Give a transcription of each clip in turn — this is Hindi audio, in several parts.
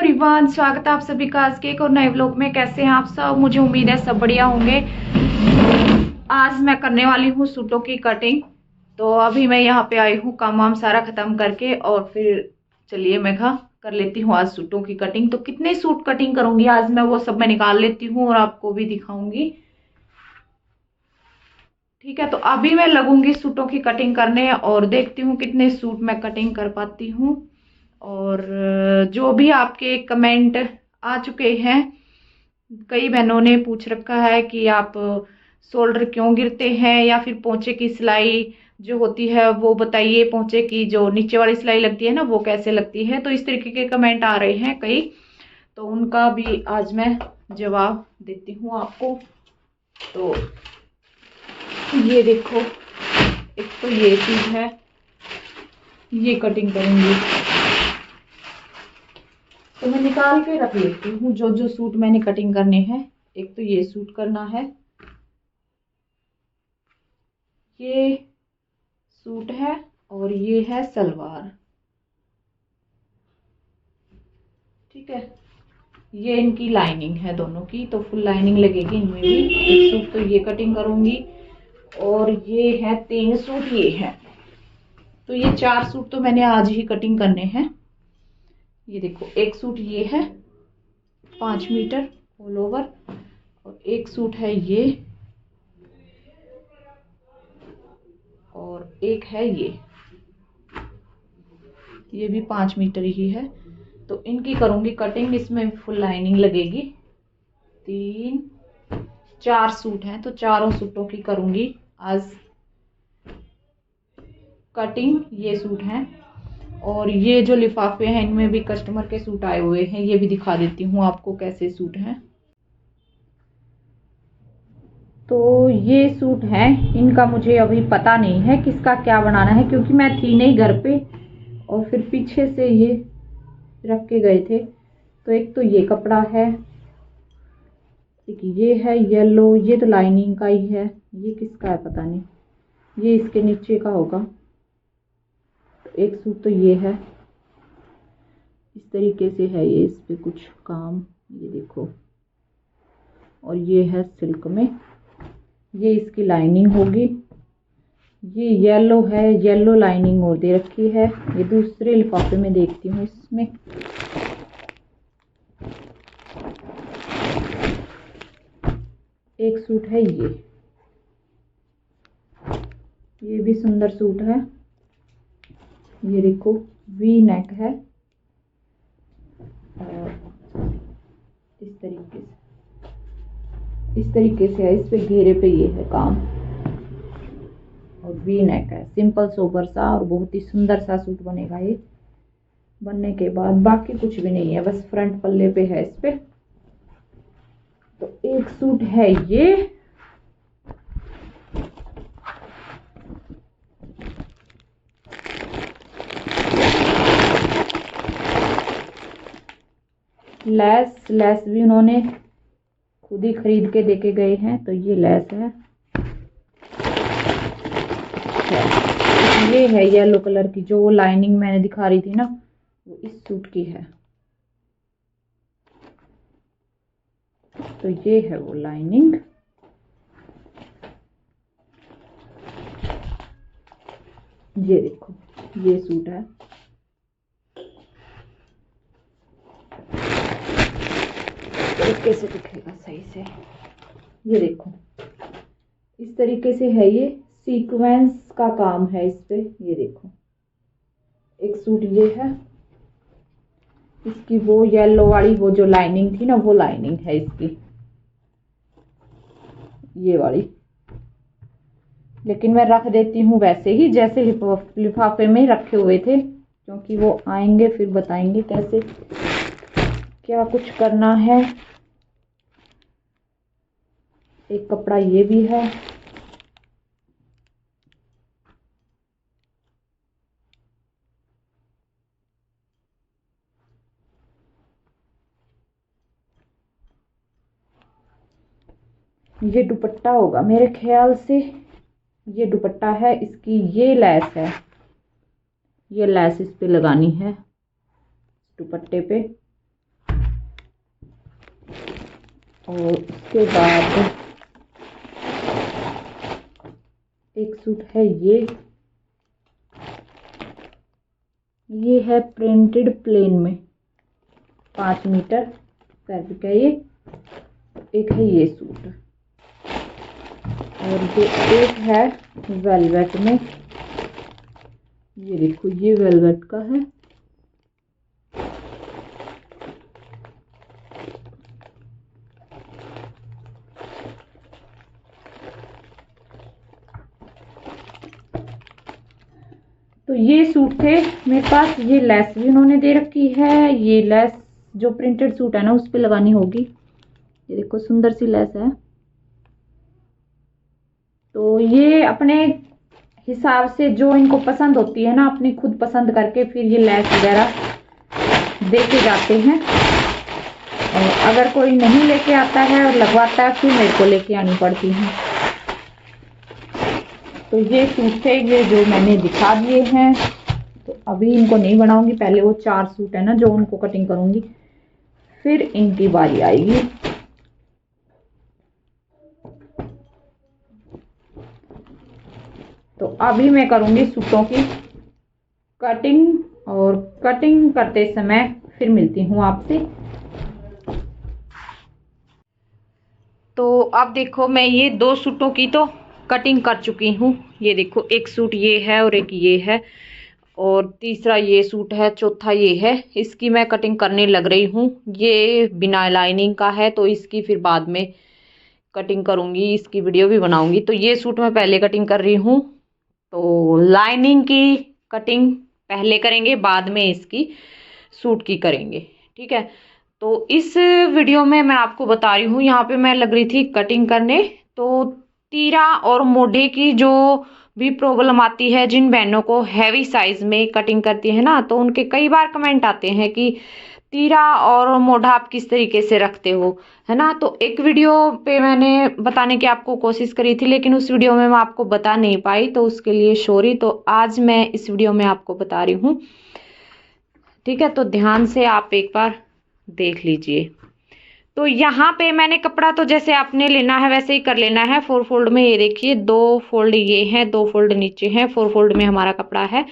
एवरीवन, स्वागत है आप सभी का आज के एक और नए व्लॉग में। कैसे हैं आप सब? मुझे उम्मीद है सब बढ़िया होंगे। आज मैं करने वाली हूँ सूटों की कटिंग। तो अभी मैं यहाँ पे आई हूँ काम वाम सारा खत्म करके, और फिर चलिए मैं कर लेती हूँ आज सूटों की कटिंग। तो कितने सूट कटिंग करूंगी आज मैं, वो सब मैं निकाल लेती हूँ और आपको भी दिखाऊंगी। ठीक है, तो अभी मैं लगूंगी सूटों की कटिंग करने और देखती हूँ कितने सूट मैं कटिंग कर पाती हूँ। और जो भी आपके कमेंट आ चुके हैं, कई बहनों ने पूछ रखा है कि आप शोल्डर क्यों गिरते हैं, या फिर पोंचे की सिलाई जो होती है वो बताइए, पोंचे की जो नीचे वाली सिलाई लगती है ना वो कैसे लगती है। तो इस तरीके के कमेंट आ रहे हैं कई, तो उनका भी आज मैं जवाब देती हूँ आपको। तो ये देखो, एक तो ये चीज है, ये कटिंग करूंगी तो मैं निकाल के रख लेती हूँ जो जो सूट मैंने कटिंग करने हैं। एक तो ये सूट करना है, ये सूट है, और ये है सलवार। ठीक है, ये इनकी लाइनिंग है दोनों की, तो फुल लाइनिंग लगेगी इनमें भी। एक सूट तो ये कटिंग करूंगी, और ये है 3 सूट ये है। तो ये 4 सूट तो मैंने आज ही कटिंग करने हैं। ये देखो, एक सूट ये है 5 मीटर ऑल ओवर, और एक सूट है और एक है ये भी 5 मीटर ही है। तो इनकी करूंगी कटिंग, इसमें फुल लाइनिंग लगेगी। 4 सूट हैं तो चारों सूटों की करूंगी आज कटिंग। ये सूट हैं, और ये जो लिफाफे हैं इनमें भी कस्टमर के सूट आए हुए हैं, ये भी दिखा देती हूँ आपको कैसे सूट हैं। तो ये सूट हैं, इनका मुझे अभी पता नहीं है किसका क्या बनाना है, क्योंकि मैं थी नहीं घर पे, और फिर पीछे से ये रख के गए थे। तो एक तो ये कपड़ा है, एक ये है येलो, ये तो लाइनिंग का ही है। ये किसका है पता नहीं, ये इसके नीचे का होगा। तो एक सूट तो ये है, इस तरीके से है ये, इस पे कुछ काम, ये देखो। और ये है सिल्क में, ये इसकी लाइनिंग होगी। ये येलो है, येलो लाइनिंग और दे रखी है। ये दूसरे लिफाफे में देखती हूँ, इसमें एक सूट है ये भी सुंदर सूट है। ये देखो, वी नेक है, और इस तरीके से है, इस पे घेरे पे ये है काम, और वी नेक है। सिंपल सोबर सा और बहुत ही सुंदर सा सूट बनेगा ये। बनने के बाद बाकी कुछ भी नहीं है, बस फ्रंट पल्ले पे है इस पे। तो एक सूट है ये, लेस भी उन्होंने खुद ही खरीद के देके गए हैं। तो ये लेस है, ये है येलो कलर की, जो वो लाइनिंग मैंने दिखा रही थी ना, वो इस सूट की है। तो ये है वो लाइनिंग। ये देखो, ये सूट है। तरीके से दिखेगा सही से, ये देखो इस तरीके से है। ये सीक्वेंस का काम है इस पे, ये देखो। एक सूट ये है, इसकी वो येलो वाली वो जो लाइनिंग थी ना, वो लाइनिंग है इसकी, ये वाली। लेकिन मैं रख देती हूँ वैसे ही जैसे लिफाफे में रखे हुए थे, क्योंकि वो आएंगे फिर बताएंगे कैसे क्या कुछ करना है। एक कपड़ा ये भी है, ये दुपट्टा होगा मेरे ख्याल से। ये दुपट्टा है, इसकी ये लैस है, ये लैस इस पे लगानी है दुपट्टे पे। और उसके बाद एक सूट है ये है प्रिंटेड प्लेन में 5 मीटर फैब्रिक है ये। एक है ये सूट और ये एक है वेलवेट में, ये देखो ये वेलवेट का है। तो ये सूट थे मेरे पास, ये लेस भी उन्होंने दे रखी है। ये लेस जो प्रिंटेड सूट है ना उस पे लगानी होगी। ये देखो सुंदर सी लेस है। तो ये अपने हिसाब से जो इनको पसंद होती है ना, अपनी खुद पसंद करके फिर ये लेस वगैरह दे के जाते हैं। और अगर कोई नहीं लेके आता है और लगवाता है फिर मेरे को लेके आनी पड़ती है। तो ये सूट थे ये जो मैंने दिखा दिए हैं। तो अभी इनको नहीं बनाऊंगी, पहले वो 4 सूट है ना जो उनको कटिंग करूंगी, फिर इनकी बारी आएगी। तो अभी मैं करूंगी सूटों की कटिंग, और कटिंग करते समय फिर मिलती हूँ आपसे। तो अब देखो मैं ये 2 सूटों की तो कटिंग कर चुकी हूँ। ये देखो एक सूट ये है और एक ये है, और तीसरा ये सूट है, चौथा ये है। इसकी मैं कटिंग करने लग रही हूँ। ये बिना लाइनिंग का है तो इसकी फिर बाद में कटिंग करूँगी, इसकी वीडियो भी बनाऊँगी। तो ये सूट मैं पहले कटिंग कर रही हूँ। तो लाइनिंग की कटिंग पहले करेंगे, बाद में इसकी सूट की करेंगे, ठीक है। तो इस वीडियो में मैं आपको बता रही हूँ, यहाँ पे मैं लग रही थी कटिंग करने। तो तीरा और मोढे की जो भी प्रॉब्लम आती है, जिन बहनों को हैवी साइज में कटिंग करती है ना, तो उनके कई बार कमेंट आते हैं कि तीरा और मोढा आप किस तरीके से रखते हो, है ना। तो एक वीडियो पे मैंने बताने की आपको कोशिश करी थी, लेकिन उस वीडियो में मैं आपको बता नहीं पाई, तो उसके लिए सॉरी। तो आज मैं इस वीडियो में आपको बता रही हूँ, ठीक है। तो ध्यान से आप एक बार देख लीजिए। तो यहाँ पे मैंने कपड़ा तो जैसे आपने लेना है वैसे ही कर लेना है। 4 फोल्ड में ये देखिए 2 फोल्ड ये हैं, 2 फोल्ड नीचे हैं, 4 फोल्ड में हमारा कपड़ा है।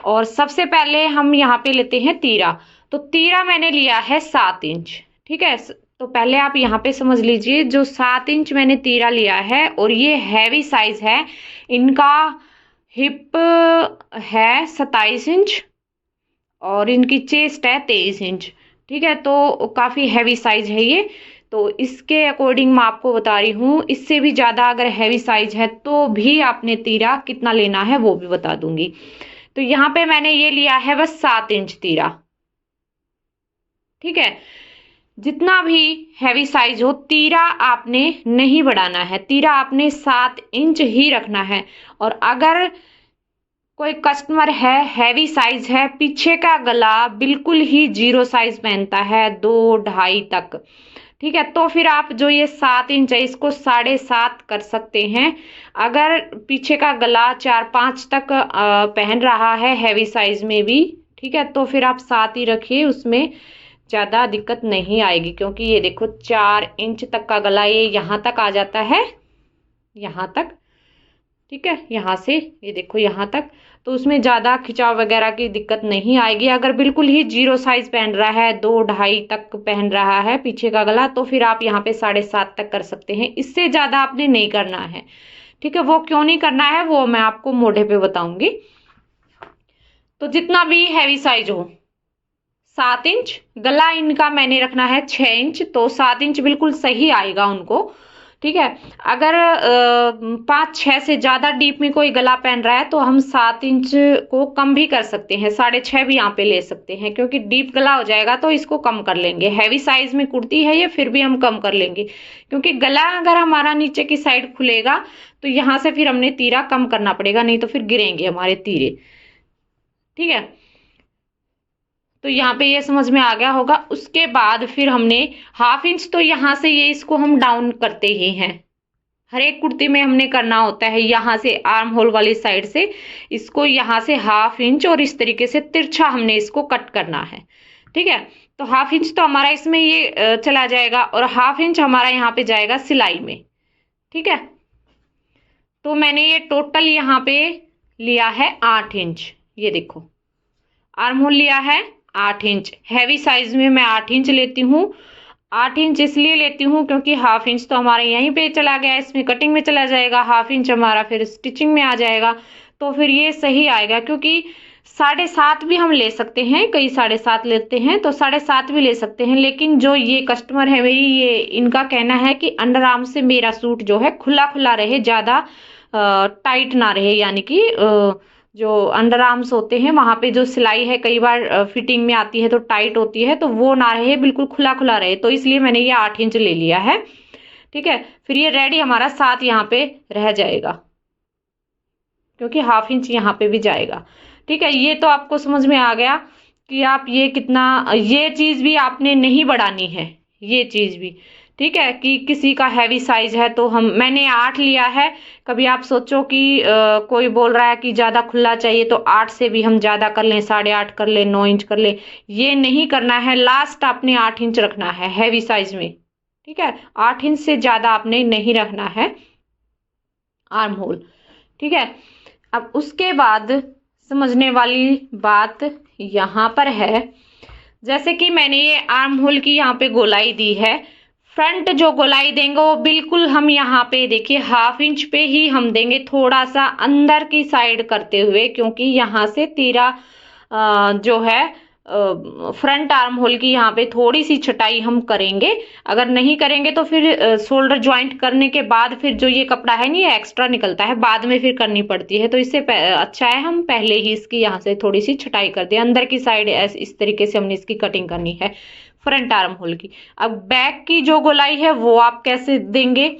और सबसे पहले हम यहाँ पे लेते हैं तीरा। तो तीरा मैंने लिया है 7 इंच, ठीक है। तो पहले आप यहाँ पे समझ लीजिए, जो 7 इंच मैंने तीरा लिया है, और ये हैवी साइज है। इनका हिप है 27 इंच और इनकी चेस्ट है 23 इंच, ठीक है। तो काफ़ी हैवी साइज है ये। तो इसके अकॉर्डिंग मैं आपको बता रही हूँ। इससे भी ज़्यादा अगर हैवी साइज है तो भी आपने तीरा कितना लेना है वो भी बता दूंगी। तो यहाँ पे मैंने ये लिया है बस 7 इंच तीरा, ठीक है। जितना भी हैवी साइज हो, तीरा आपने नहीं बढ़ाना है, तीरा आपने 7 इंच ही रखना है। और अगर कोई कस्टमर है हैवी साइज है, पीछे का गला बिल्कुल ही 0 साइज पहनता है 2-2.5 तक, ठीक है, तो फिर आप जो ये 7 इंच है इसको 7.5 कर सकते हैं। अगर पीछे का गला 4-5 तक पहन रहा है हैवी साइज में भी, ठीक है, तो फिर आप 7 ही रखिए, उसमें ज़्यादा दिक्कत नहीं आएगी। क्योंकि ये देखो 4 इंच तक का गला ये यहाँ तक आ जाता है, यहाँ तक, ठीक है, यहाँ से ये देखो यहाँ तक। तो उसमें ज़्यादा खिंचाव वगैरह की दिक्कत नहीं आएगी। अगर बिल्कुल ही 0 साइज पहन रहा है, 2-2.5 तक पहन रहा है पीछे का गला, तो फिर आप यहाँ पे 7.5 तक कर सकते हैं। इससे ज़्यादा आपने नहीं करना है, ठीक है। वो क्यों नहीं करना है वो मैं आपको मोढे पे बताऊंगी। तो जितना भी हैवी साइज हो 7 इंच, गला इनका मैंने रखना है 6 इंच, तो 7 इंच बिल्कुल सही आएगा उनको, ठीक है। अगर 5-6 से ज़्यादा डीप में कोई गला पहन रहा है तो हम 7 इंच को कम भी कर सकते हैं, 6.5 भी यहाँ पे ले सकते हैं। क्योंकि डीप गला हो जाएगा तो इसको कम कर लेंगे। हैवी साइज में कुर्ती है ये, फिर भी हम कम कर लेंगे। क्योंकि गला अगर हमारा नीचे की साइड खुलेगा तो यहाँ से फिर हमने तीरा कम करना पड़ेगा, नहीं तो फिर गिरेंगे हमारे तीरे, ठीक है। तो यहाँ पे ये समझ में आ गया होगा। उसके बाद फिर हमने 1/2 इंच, तो यहाँ से ये इसको हम डाउन करते ही हैं। हर एक कुर्ती में हमने करना होता है, यहाँ से आर्म होल वाली साइड से इसको यहाँ से 1/2 इंच और इस तरीके से तिरछा हमने इसको कट करना है, ठीक है। तो हाफ इंच तो हमारा इसमें ये चला जाएगा और हाफ इंच हमारा यहाँ पे जाएगा सिलाई में। ठीक है, तो मैंने ये टोटल यहाँ पे लिया है 8 इंच। ये देखो आर्म होल लिया है 8 इंच। हैवी साइज में मैं 8 इंच लेती हूँ। 8 इंच इसलिए लेती हूँ क्योंकि हाफ इंच तो हमारे यहीं पे चला गया, इसमें कटिंग में चला जाएगा, हाफ इंच हमारा फिर स्टिचिंग में आ जाएगा, तो फिर ये सही आएगा। क्योंकि 7.5 भी हम ले सकते हैं, कई 7.5 लेते हैं तो 7.5 भी ले सकते हैं, लेकिन जो ये कस्टमर है मेरी, ये इनका कहना है कि अंडर आर्म से मेरा सूट जो है खुला खुला रहे, ज़्यादा टाइट ना रहे, यानी कि जो अंडर आर्म्स होते हैं वहां पे जो सिलाई है कई बार फिटिंग में आती है तो टाइट होती है, तो वो ना रहे, बिल्कुल खुला खुला रहे, तो इसलिए मैंने ये 8 इंच ले लिया है। ठीक है, फिर ये रेडी हमारा 7 यहाँ पे रह जाएगा क्योंकि हाफ इंच यहाँ पे भी जाएगा। ठीक है, ये तो आपको समझ में आ गया कि आप ये कितना, ये चीज भी आपने नहीं बढ़ानी है, ये चीज भी। ठीक है, कि किसी का हैवी साइज है तो मैंने 8 लिया है। कभी आप सोचो कि कोई बोल रहा है कि ज्यादा खुला चाहिए तो 8 से भी हम ज्यादा कर लें, 8.5 कर लें, 9 इंच कर लें, ये नहीं करना है। लास्ट आपने 8 इंच रखना है हैवी साइज में। ठीक है, 8 इंच से ज्यादा आपने नहीं रखना है आर्म होल। ठीक है, अब उसके बाद समझने वाली बात यहाँ पर है, जैसे कि मैंने ये आर्म होल की यहाँ पे गोलाई दी है, फ्रंट जो गोलाई देंगे वो बिल्कुल हम यहाँ पे देखिए हाफ इंच पे ही हम देंगे, थोड़ा सा अंदर की साइड करते हुए, क्योंकि यहाँ से तीरा जो है फ्रंट आर्म होल की यहाँ पे थोड़ी सी छटाई हम करेंगे। अगर नहीं करेंगे तो फिर शोल्डर ज्वाइंट करने के बाद फिर जो ये कपड़ा है नहीं, ये एक्स्ट्रा निकलता है, बाद में फिर करनी पड़ती है, तो इससे अच्छा है हम पहले ही इसकी यहाँ से थोड़ी सी छटाई कर दें। अंदर की साइड इस तरीके से हमने इसकी कटिंग करनी है फ्रंट आर्म होल की। अब बैक की जो गोलाई है वो आप कैसे देंगे,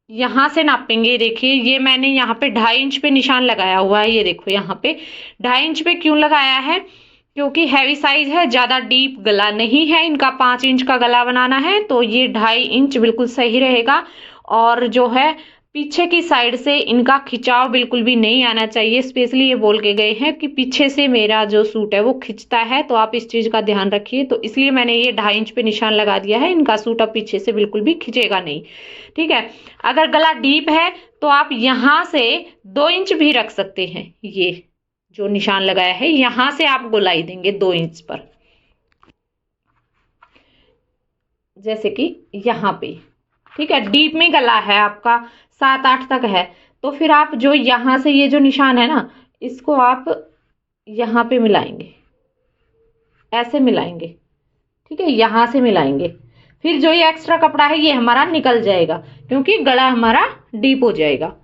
यहां से नापेंगे। देखिए ये मैंने यहाँ पे 2.5 इंच पे निशान लगाया हुआ है, ये देखो यहाँ पे 2.5 इंच पे क्यों लगाया है, क्योंकि हैवी साइज है, ज्यादा डीप गला नहीं है, इनका 5 इंच का गला बनाना है, तो ये 2.5 इंच बिल्कुल सही रहेगा। और जो है पीछे की साइड से इनका खिंचाव बिल्कुल भी नहीं आना चाहिए। स्पेशली ये बोल के गए हैं कि पीछे से मेरा जो सूट है वो खिंचता है, तो आप इस चीज का ध्यान रखिए। तो इसलिए मैंने ये 2.5 इंच पे निशान लगा दिया है, इनका सूट अब पीछे से बिल्कुल भी खिंचेगा नहीं। ठीक है, अगर गला डीप है तो आप यहां से 2 इंच भी रख सकते हैं। ये जो निशान लगाया है यहां से आप गोलाई देंगे 2 इंच पर, जैसे कि यहाँ पे। ठीक है, डीप में गला है आपका 7-8 तक है, तो फिर आप जो यहां से ये जो निशान है ना, इसको आप यहाँ पे मिलाएंगे, ऐसे मिलाएंगे। ठीक है, यहां से मिलाएंगे, फिर जो ये एक्स्ट्रा कपड़ा है ये हमारा निकल जाएगा, क्योंकि गला हमारा डीप हो जाएगा।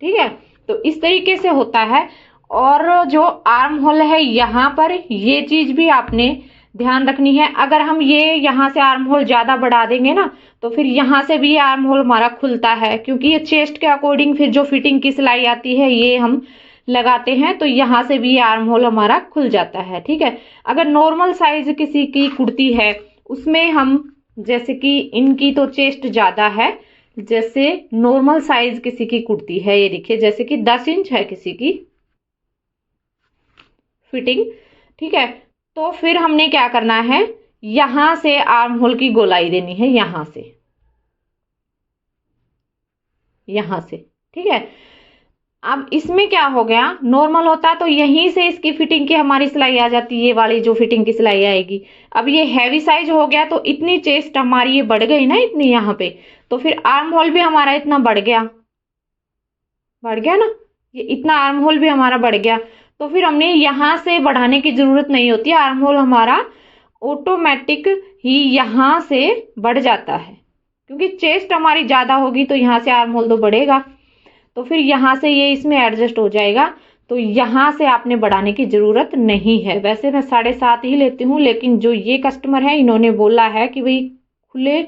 ठीक है, तो इस तरीके से होता है। और जो आर्म होल है यहाँ पर, ये चीज भी आपने ध्यान रखनी है। अगर हम ये यहाँ से आर्म होल ज्यादा बढ़ा देंगे ना, तो फिर यहाँ से भी आर्म होल हमारा खुलता है, क्योंकि ये चेस्ट के अकॉर्डिंग फिर जो फिटिंग की सिलाई आती है ये हम लगाते हैं, तो यहाँ से भी आर्म होल हमारा खुल जाता है। ठीक है, अगर नॉर्मल साइज किसी की कुर्ती है उसमें हम, जैसे कि इनकी तो चेस्ट ज्यादा है, जैसे नॉर्मल साइज किसी की कुर्ती है, ये देखिए जैसे कि 10 इंच है किसी की फिटिंग। ठीक है, तो फिर हमने क्या करना है, यहां से आर्म होल की गोलाई देनी है, यहां से, यहां से। ठीक है, अब इसमें क्या हो गया, नॉर्मल होता तो यहीं से इसकी फिटिंग की हमारी सिलाई आ जाती, ये वाली जो फिटिंग की सिलाई आएगी। अब ये हैवी साइज हो गया तो इतनी चेस्ट हमारी ये बढ़ गई ना, इतनी यहाँ पे, तो फिर आर्म होल भी हमारा इतना बढ़ गया, बढ़ गया ना, ये इतना आर्म होल भी हमारा बढ़ गया। तो फिर हमने यहां से बढ़ाने की जरूरत नहीं होती, आर्म होल हमारा ऑटोमेटिक ही यहां से बढ़ जाता है, क्योंकि चेस्ट हमारी ज्यादा होगी तो यहाँ से आर्म होल तो बढ़ेगा, तो फिर यहाँ से ये इसमें एडजस्ट हो जाएगा। तो यहाँ से आपने बढ़ाने की जरूरत नहीं है। वैसे मैं 7.5 ही लेती हूँ, लेकिन जो ये कस्टमर है इन्होंने बोला है कि भाई खुले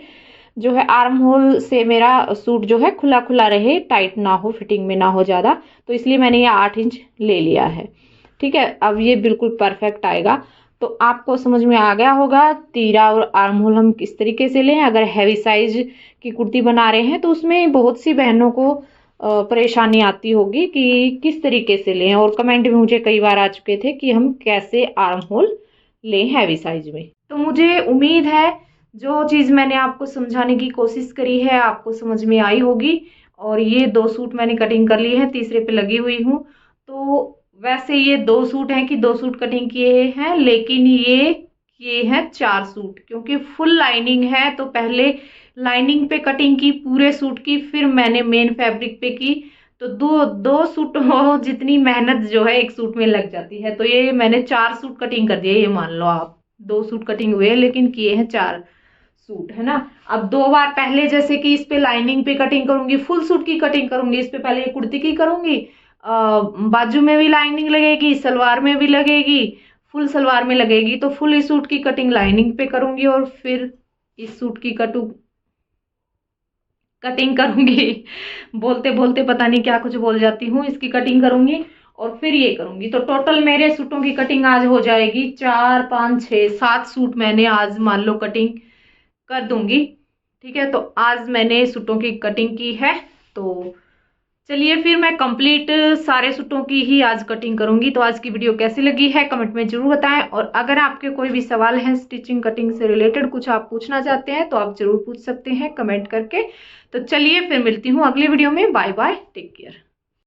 जो है आर्म होल से मेरा सूट जो है खुला खुला रहे, टाइट ना हो, फिटिंग में ना हो ज्यादा, तो इसलिए मैंने ये 8 इंच ले लिया है। ठीक है, अब ये बिल्कुल परफेक्ट आएगा। तो आपको समझ में आ गया होगा तीरा और आर्म होल हम किस तरीके से लें। अगर हैवी साइज की कुर्ती बना रहे हैं तो उसमें बहुत सी बहनों को परेशानी आती होगी कि किस तरीके से लें, और कमेंट में मुझे कई बार आ चुके थे कि हम कैसे आर्म होल लें हैवी साइज में। तो मुझे उम्मीद है जो चीज़ मैंने आपको समझाने की कोशिश करी है आपको समझ में आई होगी। और ये 2 सूट मैंने कटिंग कर लिए हैं, तीसरे पे लगी हुई हूँ। तो वैसे ये 2 सूट हैं कि 2 सूट कटिंग किए हैं, लेकिन ये हैं 4 सूट, क्योंकि फुल लाइनिंग है। तो पहले लाइनिंग पे कटिंग की पूरे सूट की, फिर मैंने मेन फैब्रिक पे की। तो दो सूट हो जितनी मेहनत जो है एक सूट में लग जाती है। तो ये मैंने 4 सूट कटिंग कर दिए, ये मान लो आप। 2 सूट कटिंग हुए लेकिन किए हैं 4 सूट, है ना। अब 2 बार पहले जैसे कि इस पे लाइनिंग पे कटिंग करूंगी, फुल सूट की कटिंग करूंगी, इस पे पहले ये कुर्ती की करूंगी, बाजू में भी लाइनिंग लगेगी, सलवार में भी लगेगी, फुल सलवार में लगेगी। तो फुल इस सूट की कटिंग लाइनिंग पे करूंगी और फिर इस सूट की कटिंग करूंगी। बोलते बोलते पता नहीं क्या कुछ बोल जाती हूँ। इसकी कटिंग करूंगी और फिर ये करूंगी। तो टोटल मेरे सूटों की कटिंग आज हो जाएगी 4 5 6 7 सूट मैंने आज मान लो कटिंग कर दूंगी। ठीक है, तो आज मैंने सूटों की कटिंग की है। तो चलिए फिर मैं कंप्लीट सारे सूटों की ही आज कटिंग करूंगी। तो आज की वीडियो कैसी लगी है कमेंट में जरूर बताएं। और अगर आपके कोई भी सवाल हैं स्टिचिंग कटिंग से रिलेटेड, कुछ आप पूछना चाहते हैं तो आप जरूर पूछ सकते हैं कमेंट करके। तो चलिए फिर मिलती हूँ अगली वीडियो में। Bye bye, take care.